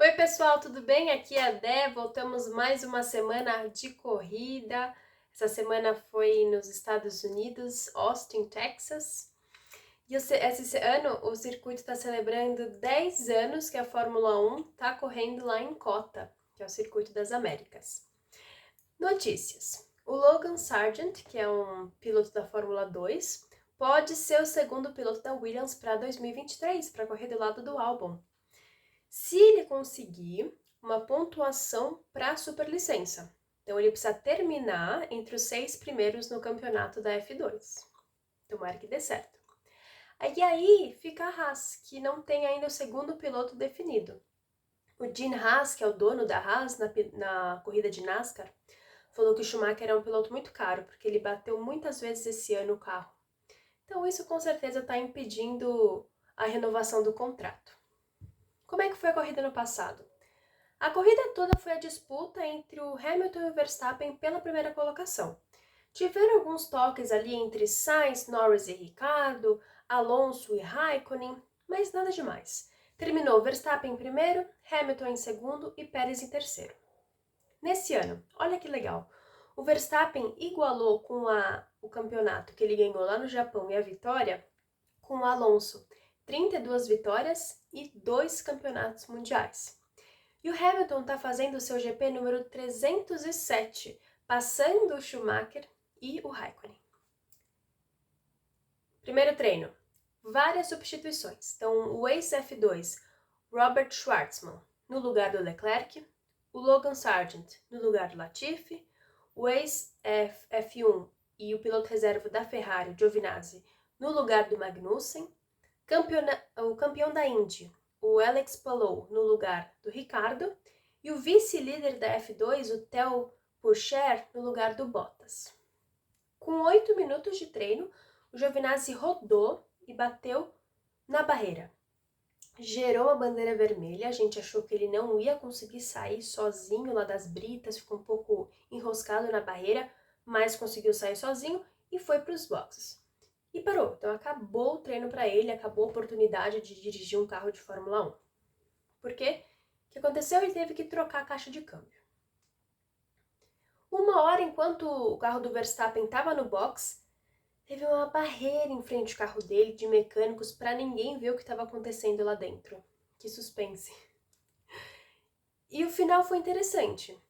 Oi, pessoal, tudo bem? Aqui é a Dé. Voltamos mais uma semana de corrida. Essa semana foi nos Estados Unidos, Austin, Texas. E esse ano o circuito está celebrando 10 anos que a Fórmula 1 está correndo lá em COTA, que é o Circuito das Américas. Notícias. O Logan Sargent, que é um piloto da Fórmula 2, pode ser o segundo piloto da Williams para 2023, para correr do lado do Albon. Se ele conseguir uma pontuação para a superlicença. Então ele precisa terminar entre os 6 primeiros no campeonato da F2. Tomara que dê certo. Aí fica a Haas, que não tem ainda o segundo piloto definido. O Gene Haas, que é o dono da Haas na corrida de NASCAR, falou que o Schumacher é um piloto muito caro, porque ele bateu muitas vezes esse ano o carro. Então isso com certeza está impedindo a renovação do contrato. Como é que foi a corrida no passado? A corrida toda foi a disputa entre o Hamilton e o Verstappen pela primeira colocação. Tiveram alguns toques ali entre Sainz, Norris e Ricciardo, Alonso e Raikkonen, mas nada demais. Terminou Verstappen em primeiro, Hamilton em segundo e Pérez em terceiro. Nesse ano, olha que legal, o Verstappen igualou com o campeonato que ele ganhou lá no Japão e a vitória com o Alonso, 32 vitórias e 2 campeonatos mundiais. E o Hamilton está fazendo o seu GP número 307, passando o Schumacher e o Raikkonen. Primeiro treino, várias substituições. Então, o ex-F2, Robert Schwartzman, no lugar do Leclerc, o Logan Sargent, no lugar do Latifi, o ex-F1 e o piloto reserva da Ferrari, Giovinazzi, no lugar do Magnussen, o campeão da Indy, o Alex Palou, no lugar do Ricciardo, e o vice-líder da F2, o Theo Pourchaire, no lugar do Bottas. Com 8 minutos de treino, o Giovinazzi rodou e bateu na barreira. Gerou a bandeira vermelha, a gente achou que ele não ia conseguir sair sozinho lá das britas, ficou um pouco enroscado na barreira, mas conseguiu sair sozinho e foi para os boxes. E parou, então acabou o treino para ele, acabou a oportunidade de dirigir um carro de Fórmula 1. Por quê? O que aconteceu? Ele teve que trocar a caixa de câmbio. Uma hora, enquanto o carro do Verstappen estava no box, teve uma barreira em frente ao carro dele de mecânicos para ninguém ver o que estava acontecendo lá dentro. Que suspense. E o final foi interessante.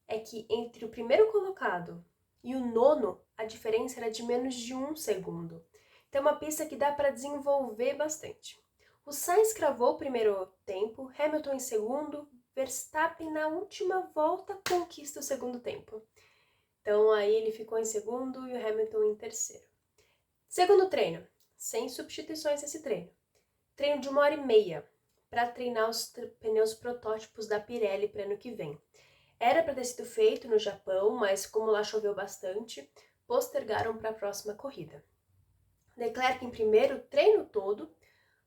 É que entre o primeiro colocado e o nono, a diferença era de menos de 1 segundo. Então é uma pista que dá para desenvolver bastante. O Sainz cravou o primeiro tempo, Hamilton em segundo, Verstappen na última volta conquista o segundo tempo. Então aí ele ficou em segundo e o Hamilton em terceiro. Segundo treino, sem substituições esse treino. Treino de 1h30 para treinar os pneus protótipos da Pirelli para ano que vem. Era para ter sido feito no Japão, mas como lá choveu bastante, postergaram para a próxima corrida. Leclerc em primeiro, treino todo,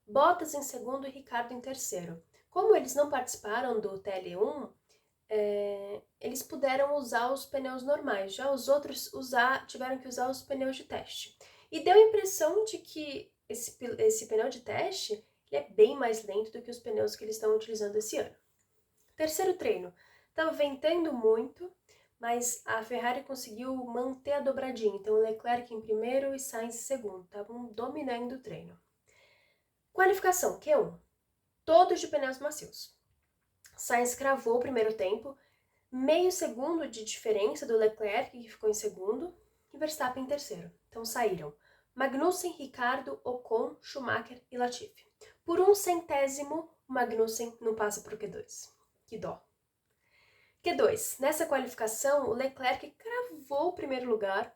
Bottas em segundo e Ricciardo em terceiro. Como eles não participaram do TL1, eles puderam usar os pneus normais, já os outros tiveram que usar os pneus de teste. E deu a impressão de que esse pneu de teste ele é bem mais lento do que os pneus que eles estão utilizando esse ano. Terceiro treino, estava ventando muito, mas a Ferrari conseguiu manter a dobradinha, então Leclerc em primeiro e Sainz em segundo, estavam dominando o treino. Qualificação, Q1, todos de pneus macios. Sainz cravou o primeiro tempo, meio segundo de diferença do Leclerc, que ficou em segundo, e Verstappen em terceiro. Então saíram Magnussen, Ricciardo, Ocon, Schumacher e Latifi. Por 1/100, Magnussen não passa para o Q2. Que dó. Q2. Nessa qualificação, o Leclerc cravou o primeiro lugar,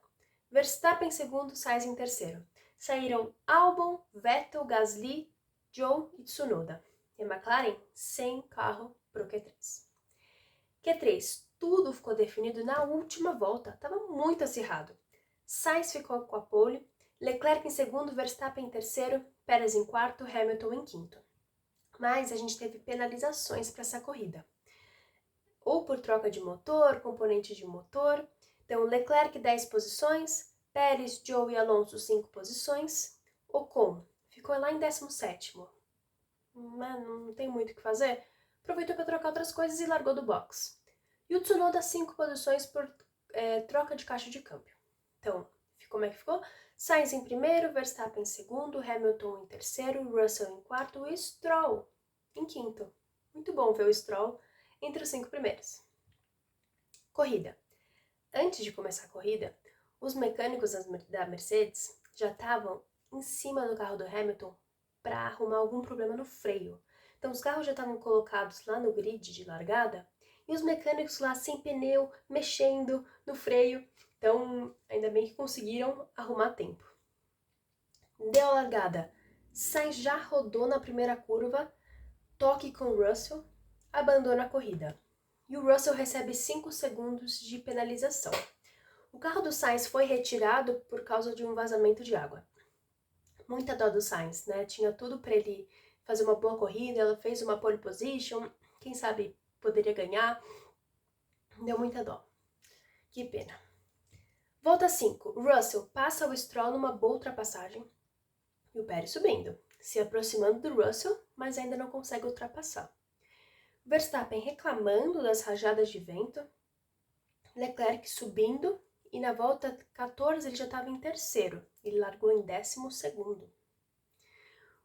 Verstappen em segundo, Sainz em terceiro. Saíram Albon, Vettel, Gasly, Zhou e Tsunoda. E a McLaren sem carro para o Q3. Q3. Tudo ficou definido na última volta, estava muito acirrado. Sainz ficou com a pole, Leclerc em segundo, Verstappen em terceiro, Pérez em quarto, Hamilton em quinto. Mas a gente teve penalizações para essa corrida. Ou por troca de motor, componente de motor. Então, Leclerc 10 posições, Pérez, Zhou e Alonso 5 posições. Ocon ficou lá em 17º. Mas não tem muito o que fazer. aproveitou para trocar outras coisas e largou do box. E o Tsunoda 5 posições por troca de caixa de câmbio. Então, como é que ficou? Sainz em primeiro, Verstappen em segundo, Hamilton em terceiro, Russell em quarto e Stroll em quinto. Muito bom ver o Stroll entre os 5 primeiros. Corrida. Antes de começar a corrida, os mecânicos da Mercedes já estavam em cima do carro do Hamilton para arrumar algum problema no freio. Então os carros já estavam colocados lá no grid de largada e os mecânicos lá sem pneu, mexendo no freio. Então ainda bem que conseguiram arrumar a tempo. Deu a largada. Sainz já rodou na primeira curva, toque com Russell, abandona a corrida. E o Russell recebe 5 segundos de penalização. O carro do Sainz foi retirado por causa de um vazamento de água. Muita dó do Sainz, né? Tinha tudo para ele fazer uma boa corrida, ela fez uma pole position, quem sabe poderia ganhar. Deu muita dó. Que pena. Volta 5. Russell passa o Stroll numa boa ultrapassagem. E o Pérez subindo, se aproximando do Russell, mas ainda não consegue ultrapassar. Verstappen reclamando das rajadas de vento. Leclerc subindo. E na volta 14 ele já estava em terceiro. Ele largou em 12º.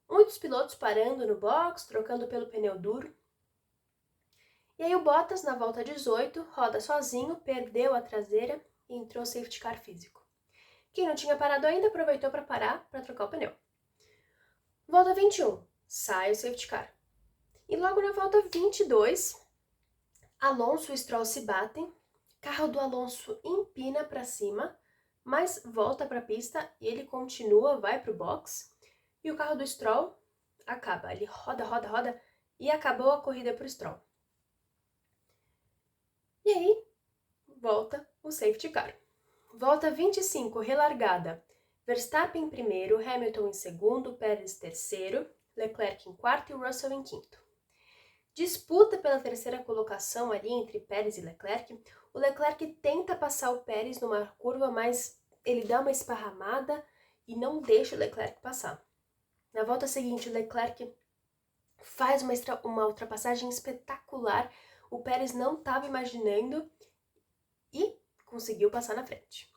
Muitos pilotos parando no box, trocando pelo pneu duro. E aí o Bottas, na volta 18, roda sozinho, perdeu a traseira e entrou safety car físico. Quem não tinha parado ainda aproveitou para parar para trocar o pneu. Volta 21, sai o safety car. E logo na volta 22, Alonso e Stroll se batem, carro do Alonso empina para cima, mas volta para a pista e ele continua, vai para o box. E o carro do Stroll acaba, ele roda e acabou a corrida para o Stroll. E aí, volta o safety car. Volta 25, relargada. Verstappen em primeiro, Hamilton em segundo, Pérez terceiro, Leclerc em quarto e Russell em quinto. Disputa pela terceira colocação ali entre Pérez e Leclerc. O Leclerc tenta passar o Pérez numa curva, mas ele dá uma esparramada e não deixa o Leclerc passar. Na volta seguinte, o Leclerc faz uma ultrapassagem espetacular. O Pérez não estava imaginando e conseguiu passar na frente.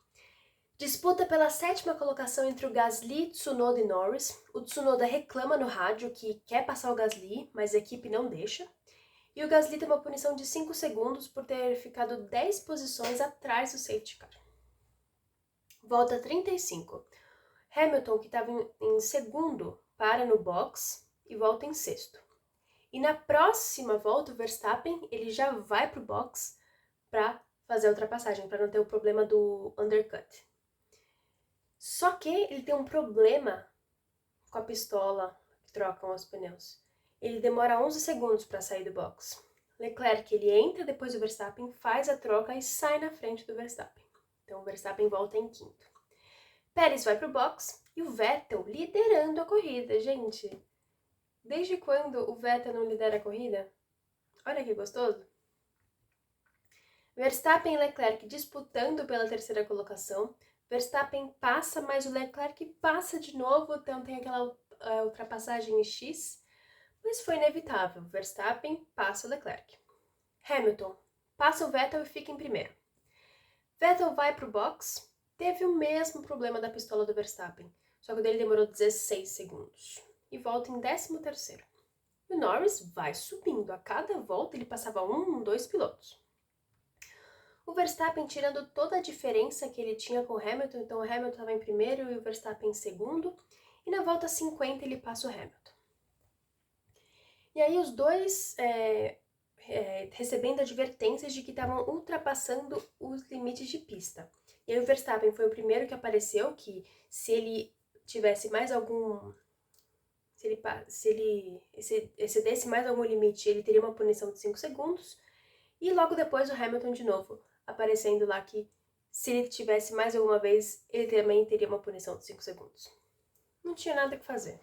Disputa pela sétima colocação entre o Gasly, Tsunoda e Norris. O Tsunoda reclama no rádio que quer passar o Gasly, mas a equipe não deixa. E o Gasly tem uma punição de 5 segundos por ter ficado 10 posições atrás do safety car. Volta 35. Hamilton, que estava em segundo, para no box e volta em sexto. E na próxima volta, o Verstappen ele já vai para o box para fazer a ultrapassagem, para não ter o problema do undercut. Só que ele tem um problema com a pistola que trocam os pneus. Ele demora 11 segundos para sair do box. Leclerc, ele entra depois do Verstappen, faz a troca e sai na frente do Verstappen. Então o Verstappen volta em quinto. Pérez vai para o box e o Vettel liderando a corrida. Gente, desde quando o Vettel não lidera a corrida? Olha que gostoso. Verstappen e Leclerc disputando pela terceira colocação. Verstappen passa, mas o Leclerc passa de novo, então tem aquela ultrapassagem em X, mas foi inevitável. Verstappen passa o Leclerc. Hamilton passa o Vettel e fica em primeiro. Vettel vai para o box, teve o mesmo problema da pistola do Verstappen, só que o dele demorou 16 segundos e volta em 13º. E o Norris vai subindo, a cada volta ele passava 2 pilotos. O Verstappen tirando toda a diferença que ele tinha com o Hamilton, então o Hamilton estava em primeiro e o Verstappen em segundo, e na volta 50 ele passa o Hamilton. E aí os dois recebendo advertências de que estavam ultrapassando os limites de pista. E aí o Verstappen foi o primeiro que apareceu, que se ele tivesse mais algum... Se ele excedesse mais algum limite, ele teria uma punição de 5 segundos. E logo depois o Hamilton de novo, aparecendo lá que se ele tivesse mais alguma vez, ele também teria uma punição de 5 segundos. Não tinha nada que fazer.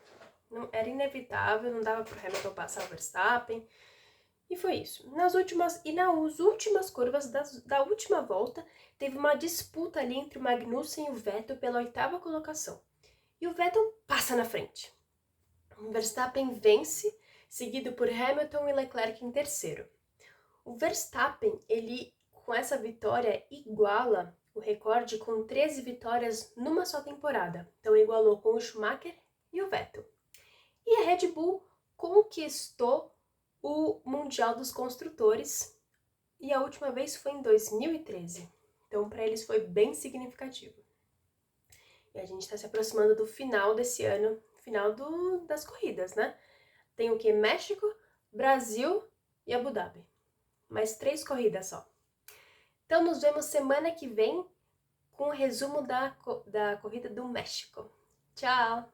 Não, era inevitável, não dava para o Hamilton passar o Verstappen. E foi isso. Nas últimas curvas da última volta, teve uma disputa ali entre o Magnussen e o Vettel pela 8ª colocação. E o Vettel passa na frente. O Verstappen vence, seguido por Hamilton e Leclerc em terceiro. O Verstappen, ele com essa vitória iguala o recorde com 13 vitórias numa só temporada. Então igualou com o Schumacher e o Vettel. E a Red Bull conquistou o Mundial dos Construtores e a última vez foi em 2013. Então para eles foi bem significativo. E a gente está se aproximando do final desse ano, final das corridas, né? Tem o que? México, Brasil e Abu Dhabi. Mais 3 corridas só. Então nos vemos semana que vem com o resumo da corrida do México. Tchau!